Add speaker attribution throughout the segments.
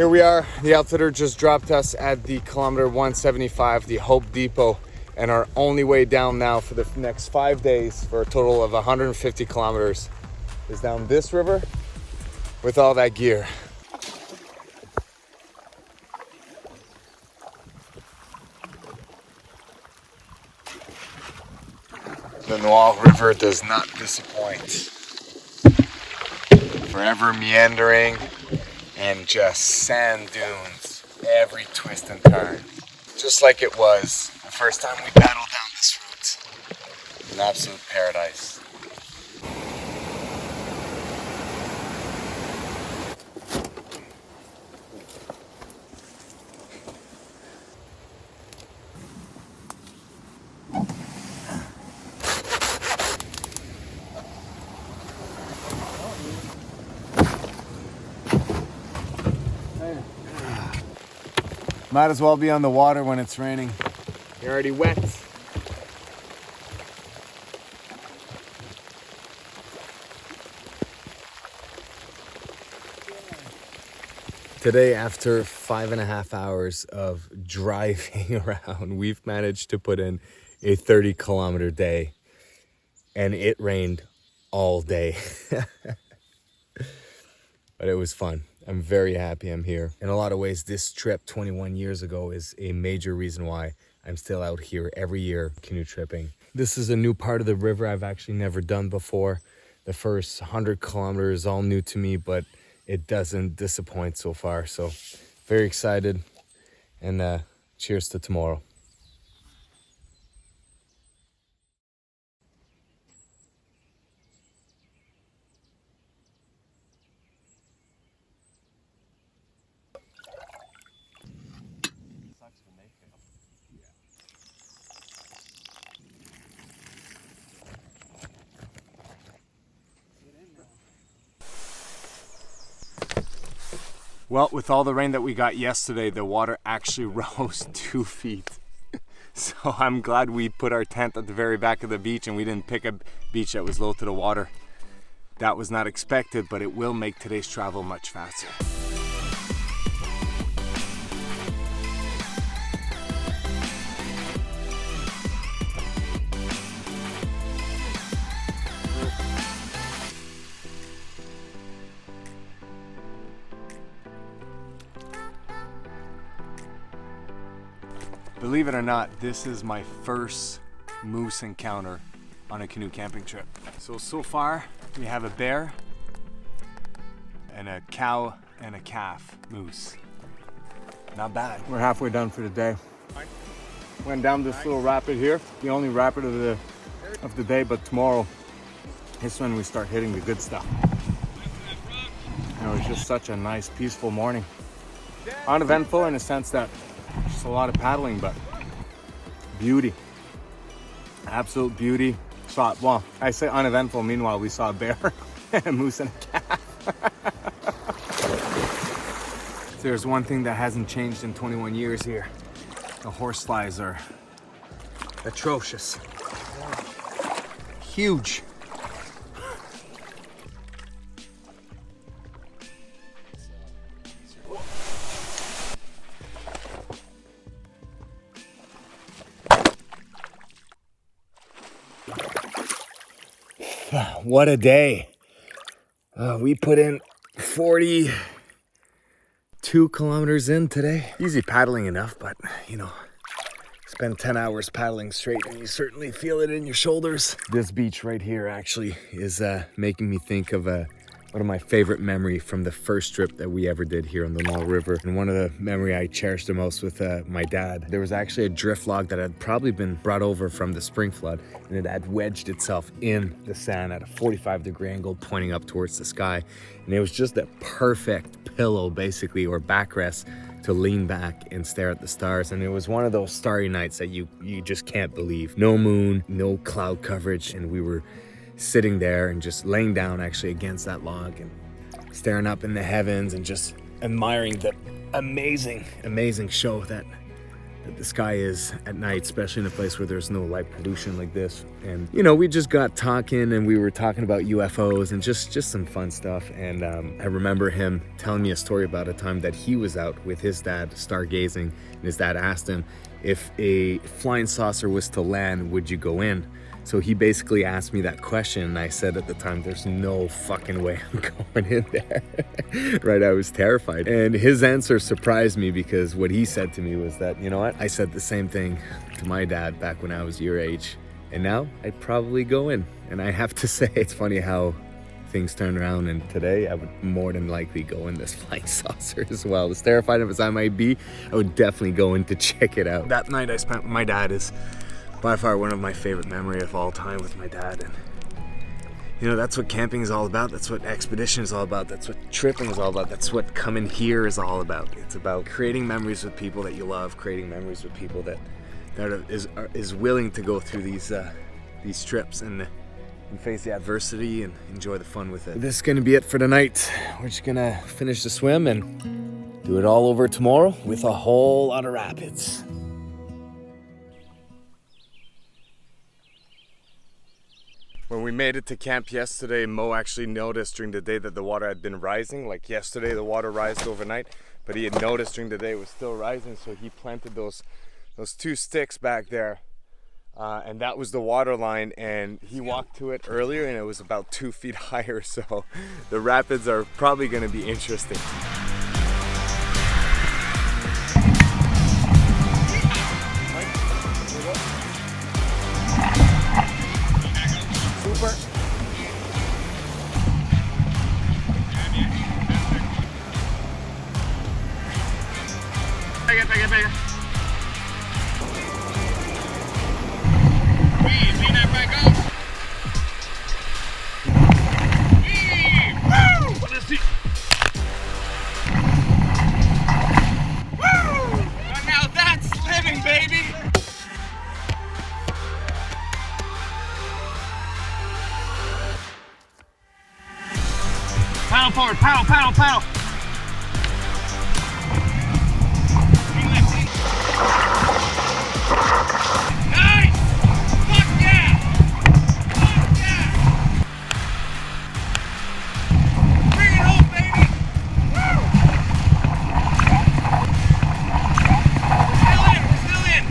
Speaker 1: Here we are. The outfitter just dropped us at the kilometer 175, the Hope Depot, and our only way down now for the next 5 days for a total of 150 kilometers is down this river with all that gear. The Noir River does not disappoint. Forever meandering and just sand dunes every twist and turn. Just like it was the first time we paddled down this route. An absolute paradise. Might as well be on the water when it's raining. You're already wet. Today, after 5.5 hours of driving around, we've managed to put in a 30-kilometer day, and it rained all day. But it was fun. I'm very happy I'm here. In a lot of ways, this trip 21 years ago is a major reason why I'm still out here every year canoe tripping. This is a new part of the river I've actually never done before. The first 100 kilometers is all new to me, but it doesn't disappoint so far. So very excited, and cheers to tomorrow. Well, with all the rain that we got yesterday, the water actually rose 2 feet. So I'm glad we put our tent at the very back of the beach and we didn't pick a beach that was low to the water. That was not expected, but it will make today's travel much faster. Believe it or not, this is my first moose encounter on a canoe camping trip. So far we have a bear and a cow and a calf moose. Not bad. We're halfway done for the day. Went down this little rapid here, the only rapid of the day, but tomorrow is when we start hitting the good stuff. And it was just such a nice, peaceful morning. Uneventful in the sense that just a lot of paddling, but beauty, absolute beauty. Well, I say uneventful, meanwhile we saw a bear, a moose, and a calf. If there's one thing that hasn't changed in 21 years here, the horse slides are atrocious. Huge. What a day. We put in 42 kilometers in today. Easy paddling enough, but you know, spend 10 hours paddling straight and you certainly feel it in your shoulders. This beach right here actually is making me think of one of my favorite memories from the first trip that we ever did here on the Noir River. And one of the memory I cherished the most with my dad. There was actually a drift log that had probably been brought over from the spring flood, and it had wedged itself in the sand at a 45-degree angle pointing up towards the sky. And it was just a perfect pillow basically, or backrest, to lean back and stare at the stars. And it was one of those starry nights that you just can't believe. No moon, no cloud coverage, and we were sitting there and just laying down actually against that log and staring up in the heavens and just admiring the amazing show that that the sky is at night, especially in a place where there's no light pollution like this. And you know, we just got talking and we were talking about UFOs and just some fun stuff. And I remember him telling me a story about a time that he was out with his dad stargazing, and his dad asked him, if a flying saucer was to land, would you go in? So he basically asked me that question, and I said at the time, there's no fucking way I'm going in there. Right, I was terrified. And his answer surprised me, because what he said to me was that, you know what, I said the same thing to my dad back when I was your age, and now I'd probably go in. And I have to say, it's funny how things turn around, and today I would more than likely go in this flying saucer as well. As terrified as I might be, I would definitely go in to check it out. That night I spent with my dad is by far one of my favorite memory of all time with my dad. And you know, that's what camping is all about. That's what expedition is all about. That's what tripping is all about. That's what coming here is all about. It's about creating memories with people that you love, creating memories with people that is willing to go through these trips and face the adversity and enjoy the fun with it. This is gonna be it for tonight. We're just gonna finish the swim and do it all over tomorrow with a whole lot of rapids. When we made it to camp yesterday, Mo actually noticed during the day that the water had been rising. Like yesterday, the water rised overnight, but he had noticed during the day it was still rising, so he planted those 2 sticks back there, and that was the water line, and he walked to it earlier and it was about 2 feet higher, so the rapids are probably going to be interesting.
Speaker 2: Pega. Lean that back up. Woo! Let's see. Woo! Now that's living, baby. Paddle forward, paddle. Nice! Fuck yeah! Bring it home, baby! Woo! We're still in!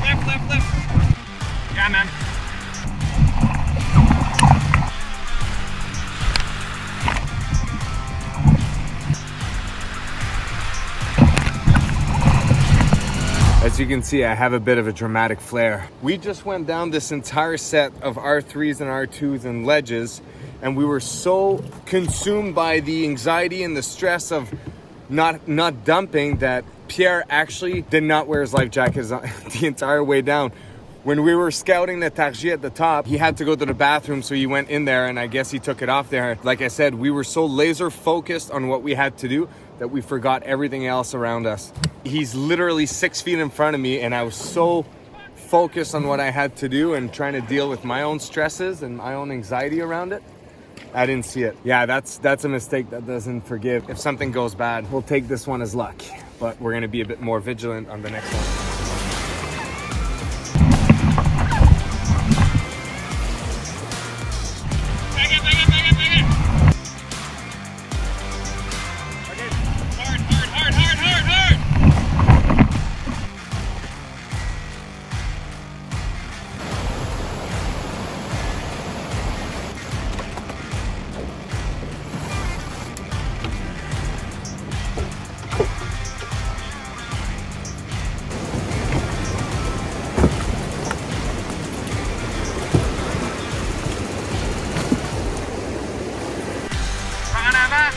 Speaker 2: Left. Yeah, man.
Speaker 1: As you can see, I have a bit of a dramatic flair. We just went down this entire set of R3s and R2s and ledges, and we were so consumed by the anxiety and the stress of not dumping that Pierre actually did not wear his life jacket the entire way down. When we were scouting the Targi at the top, he had to go to the bathroom, so he went in there, and I guess he took it off there. Like I said, we were so laser focused on what we had to do that we forgot everything else around us. He's literally 6 feet in front of me, and I was so focused on what I had to do and trying to deal with my own stresses and my own anxiety around it, I didn't see it. Yeah, that's a mistake that doesn't forgive. If something goes bad, we'll take this one as luck, but we're gonna be a bit more vigilant on the next one.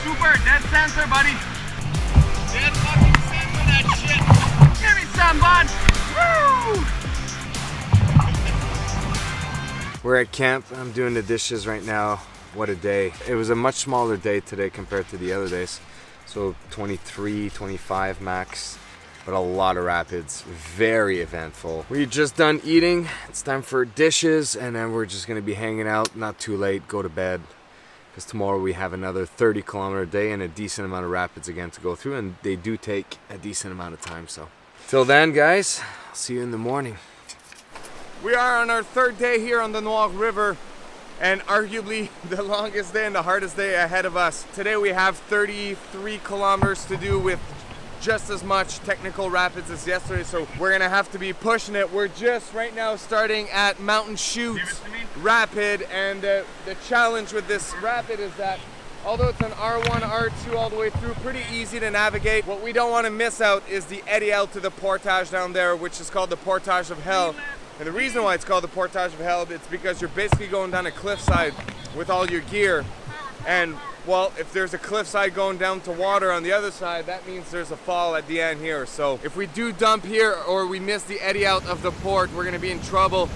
Speaker 2: Super, dead center, buddy. Dead fucking center, that shit. Give me some, bud. Woo!
Speaker 1: We're at camp. I'm doing the dishes right now. What a day. It was a much smaller day today compared to the other days. So 23, 25 max, but a lot of rapids. Very eventful. We're just done eating. It's time for dishes, and then we're just gonna be hanging out, not too late, go to bed. Because tomorrow we have another 30-kilometer day and a decent amount of rapids again to go through, and they do take a decent amount of time, so Till then, guys, I'll see you in the morning. We are on our third day here on the Noir River, and arguably the longest day and the hardest day ahead of us. Today we have 33 kilometers to do with just as much technical rapids as yesterday, so we're gonna have to be pushing it. We're just right now starting at Mountain Chute Rapid, and the challenge with this rapid is that although it's an R1, R2 all the way through, pretty easy to navigate, what we don't want to miss out is the eddy out to the Portage down there, which is called the Portage of Hell. And the reason why it's called the Portage of Hell, it's because you're basically going down a cliffside with all your gear. And well, if there's a cliffside going down to water on the other side, that means there's a fall at the end here. So if we do dump here or we miss the eddy out of the port, we're gonna be in trouble.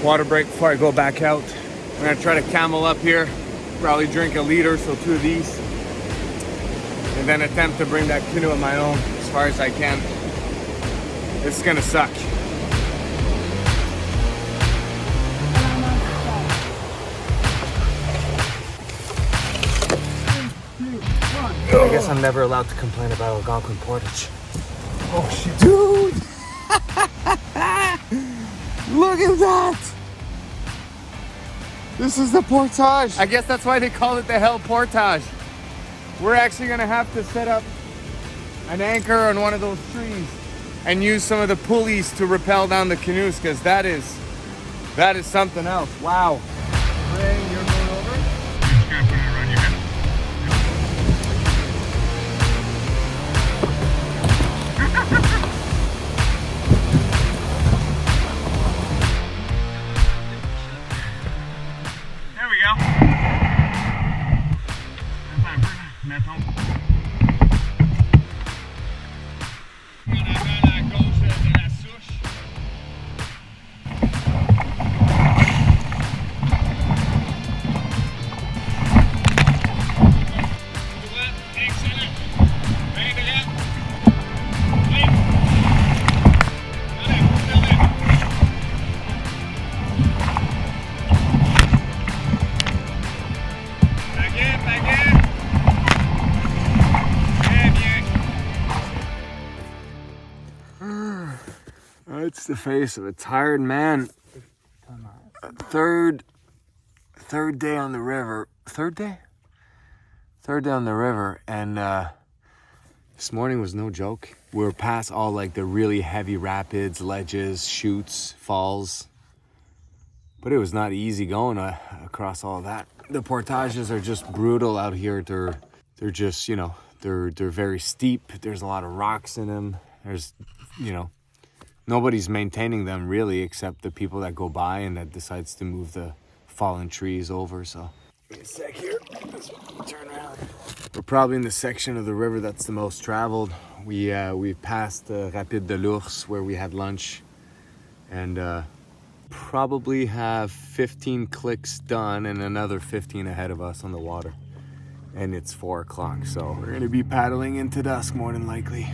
Speaker 1: Water break before I go back out. I'm gonna try to camel up here, probably drink a liter, so 2 of these. And then attempt to bring that canoe on my own as far as I can. This is gonna suck. I guess I'm never allowed to complain about Algonquin Portage. Oh shit. Dude! Look at that! This is the Portage. I guess that's why they call it the Hell Portage. We're actually gonna have to set up an anchor on one of those trees and use some of the pulleys to rappel down the canoes, because that is something else. Wow. Ray, you're going over? I'm just gonna put it around your head. There we go. It's the face of a tired man. Third day on the river. Third day on the river, and this morning was no joke. We were past all like the really heavy rapids, ledges, chutes, falls, but it was not easy going across all that. The portages are just brutal out here. They're just, you know, they're very steep. There's a lot of rocks in them. There's, you know, nobody's maintaining them really, except the people that go by and that decides to move the fallen trees over. So give me a sec here. Let's turn around. We're probably in the section of the river that's the most traveled. We passed Rapide de l'Ours where we had lunch, and probably have 15 clicks done and another 15 ahead of us on the water. And it's 4 o'clock, so we're gonna be paddling into dusk more than likely.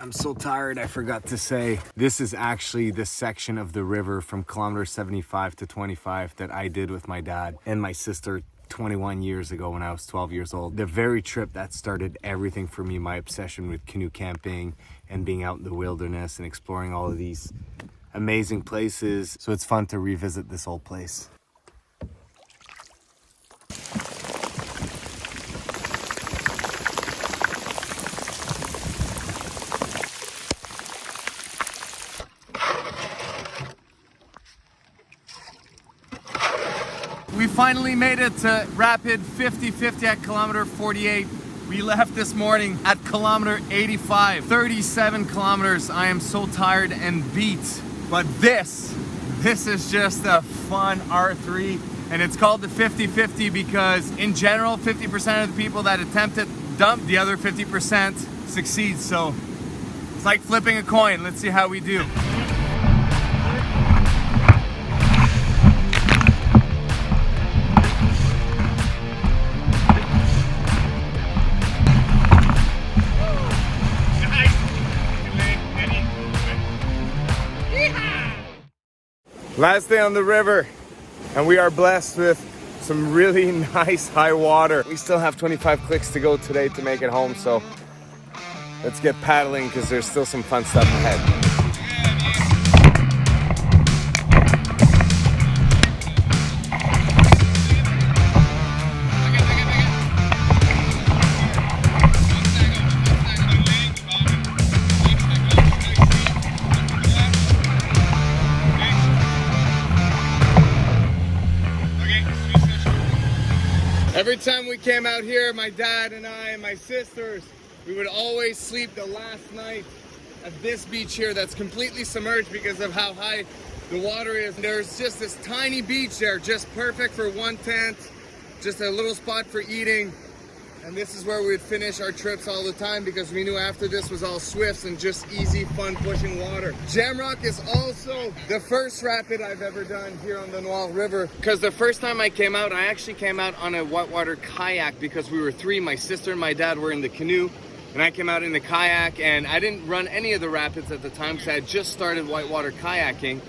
Speaker 1: I'm so tired, I forgot to say, this is actually the section of the river from kilometer 75 to 25 that I did with my dad and my sister 21 years ago when I was 12 years old. The very trip that started everything for me, my obsession with canoe camping and being out in the wilderness and exploring all of these amazing places. So it's fun to revisit this old place. We finally made it to Rapid 50-50 at kilometer 48. We left this morning at kilometer 85. 37 kilometers. I am so tired and beat. But this is just a fun R3. And it's called the 50-50 because in general, 50% of the people that attempt it dump, the other 50% succeed. So it's like flipping a coin. Let's see how we do. Last day on the river, and we are blessed with some really nice high water. We still have 25 clicks to go today to make it home, so let's get paddling because there's still some fun stuff ahead. Every time we came out here, my dad and I and my sisters, we would always sleep the last night at this beach here that's completely submerged because of how high the water is. There's just this tiny beach there, just perfect for one tent, just a little spot for eating. And this is where we would finish our trips all the time because we knew after this was all swifts and just easy, fun pushing water. Jamrock is also the first rapid I've ever done here on the Noir River. Because the first time I came out, I actually came out on a whitewater kayak because we were three. My sister and my dad were in the canoe and I came out in the kayak, and I didn't run any of the rapids at the time because I had just started whitewater kayaking.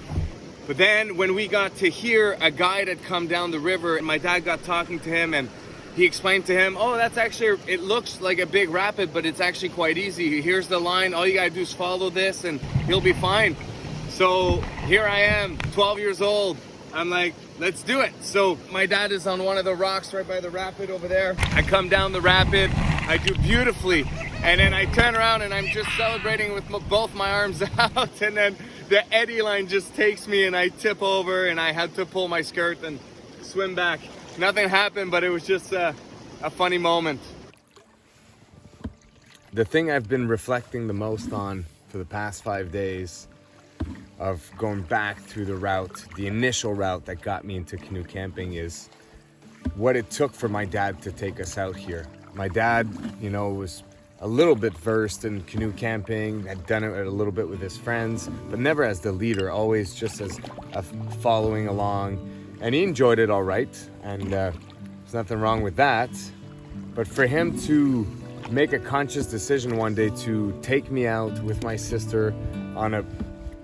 Speaker 1: But then when we got to here, a guide had come down the river and my dad got talking to him, and he explained to him, oh, that's actually, it looks like a big rapid, but it's actually quite easy. Here's the line, all you gotta do is follow this and you'll be fine. So here I am, 12 years old. I'm like, let's do it. So my dad is on one of the rocks right by the rapid over there. I come down the rapid, I do beautifully. And then I turn around and I'm just celebrating with both my arms out. And then the eddy line just takes me and I tip over and I had to pull my skirt and swim back. Nothing happened, but it was just a funny moment. The thing I've been reflecting the most on for the past 5 days of going back through the route, the initial route that got me into canoe camping, is what it took for my dad to take us out here. My dad, you know, was a little bit versed in canoe camping, had done it a little bit with his friends, but never as the leader, always just as a following along. And he enjoyed it all right, and there's nothing wrong with that. But for him to make a conscious decision one day to take me out with my sister on a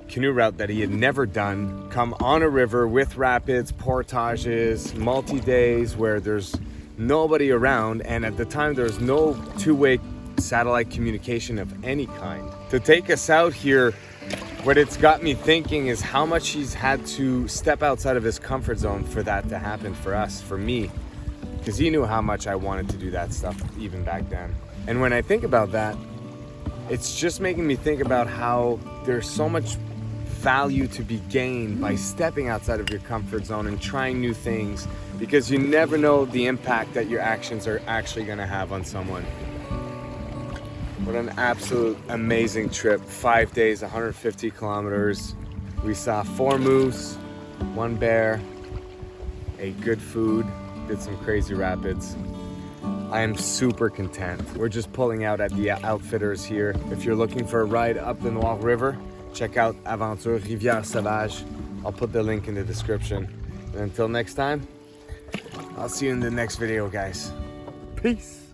Speaker 1: canoe route that he had never done, come on a river with rapids, portages, multi-days where there's nobody around, and at the time there's no two-way satellite communication of any kind. To take us out here, what it's got me thinking is how much he's had to step outside of his comfort zone for that to happen for us, for me, because he knew how much I wanted to do that stuff even back then. And when I think about that, it's just making me think about how there's so much value to be gained by stepping outside of your comfort zone and trying new things, because you never know the impact that your actions are actually going to have on someone. What an absolute amazing trip. 5 days, 150 kilometers. We saw 4 moose, 1 bear, ate good food, did some crazy rapids. I am super content. We're just pulling out at the Outfitters here. If you're looking for a ride up the Noir River, check out Aventure Rivière Sauvage. I'll put the link in the description. And until next time, I'll see you in the next video, guys. Peace.